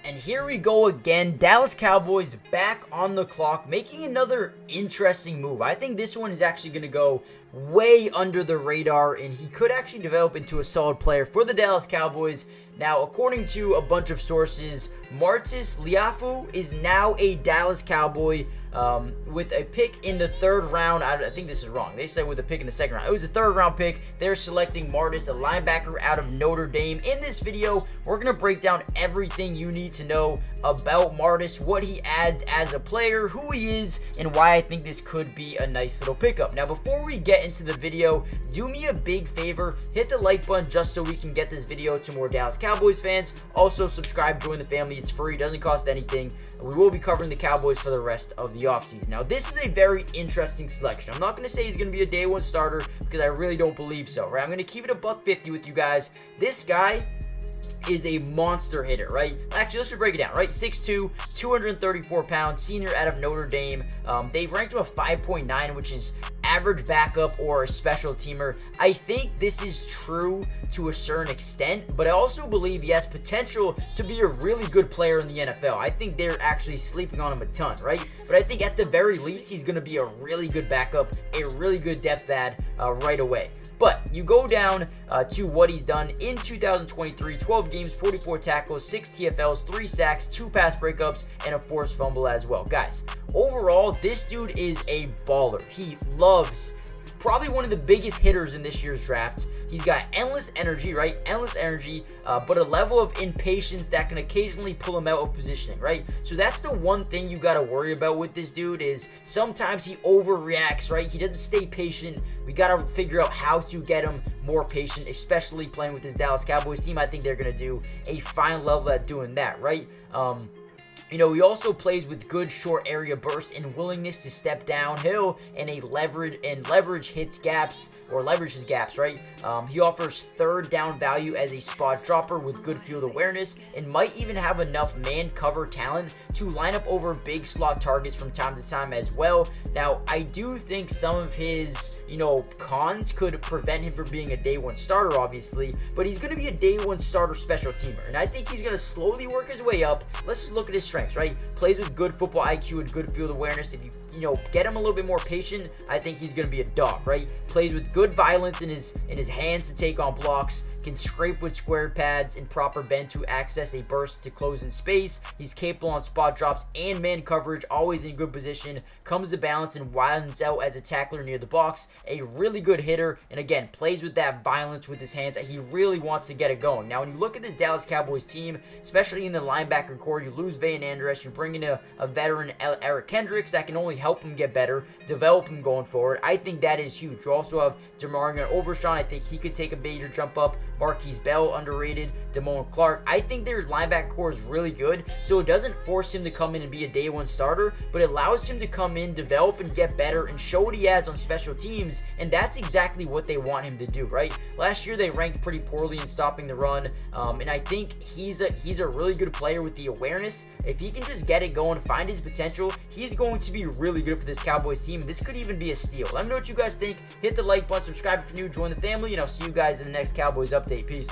And here we go again. Dallas Cowboys back on the clock, making another interesting move. I think this one is actually going to go way under the radar, and he could actually develop into a solid player for the Dallas Cowboys. Now, according to a bunch of sources, Martist Liufau is now a Dallas Cowboy with a pick in the third round. I think this is wrong. They said with a pick in the second round. It was a third round pick. They're selecting Martist, a linebacker out of Notre Dame. In this video, we're going to break down everything you need to know about Martist, what he adds as a player, who he is, and why I think this could be a nice little pickup. Now, before we get into the video, do me a big favor, hit the like button just so we can get this video to more Dallas Cowboys fans. Also, subscribe, join the family. It's free, doesn't cost anything. We will be covering the Cowboys for the rest of the offseason. Now, this is a very interesting selection. I'm not going to say he's going to be a day one starter because I really don't believe so, right? I'm going to keep it a $150 with you guys. This guy is a monster hitter, right? Actually, let's just break it down, right? 6'2", 234 pounds, senior out of Notre Dame. They've ranked him a 5.9, which is average backup or a special teamer. I think this is true to a certain extent, but I also believe he has potential to be a really good player in the NFL. I think they're actually sleeping on him a ton, right? But I think at the very least, he's going to be a really good backup, a really good depth add right away. But you go down to what he's done in 2023, 12 games, 44 tackles, 6 TFLs, 3 sacks, 2 pass breakups, and a forced fumble as well. Guys, overall, this dude is a baller. He loves, probably one of the biggest hitters in this year's draft. He's got endless energy, right? Endless energy, but a level of impatience that can occasionally pull him out of positioning, right? So that's the one thing you got to worry about with this dude is sometimes he overreacts, right? He doesn't stay patient. We got to figure out how to get him more patient, especially playing with this Dallas Cowboys team. I think they're going to do a fine level at doing that, right? You know, he also plays with good short area burst and willingness to step downhill and leverage his gaps, right? He offers third down value as a spot dropper with good field awareness and might even have enough man cover talent to line up over big slot targets from time to time as well. Now, I do think some of his, cons could prevent him from being a day one starter, obviously, but he's going to be a day one starter special teamer, and I think he's going to slowly work his way up. Let's just look at his strengths, right? Plays with good football IQ and good field awareness. If you get him a little bit more patient, I think he's going to be a dog, right? Plays with good violence in his hands to take on blocks, can scrape with square pads and proper bend to access a burst to close in space. He's capable on spot drops and man coverage, always in good position, comes to balance and widens out as a tackler near the box. A really good hitter, and again, plays with that violence with his hands. He really wants to get it going. Now, when you look at this Dallas Cowboys team, especially in the linebacker core, you lose Van Andres, you bring in a veteran, Eric Kendricks, that can only help him get better, develop him going forward. I think that is huge. You also have Demarion Overshawn. I think he could take a major jump up. Marquise Bell, underrated. Damone Clark. I think their linebacker core is really good, so it doesn't force him to come in and be a day one starter, but it allows him to come in, develop, and get better and show what he has on special teams, and that's exactly what they want him to do, right? Last year, they ranked pretty poorly in stopping the run, and I think he's a really good player with the awareness. If he can just get it going, find his potential, he's going to be really good for this Cowboys team. This could even be a steal. Let me know what you guys think. Hit the like button, subscribe if you're new, join the family, and I'll see you guys in the next Cowboys update. Peace.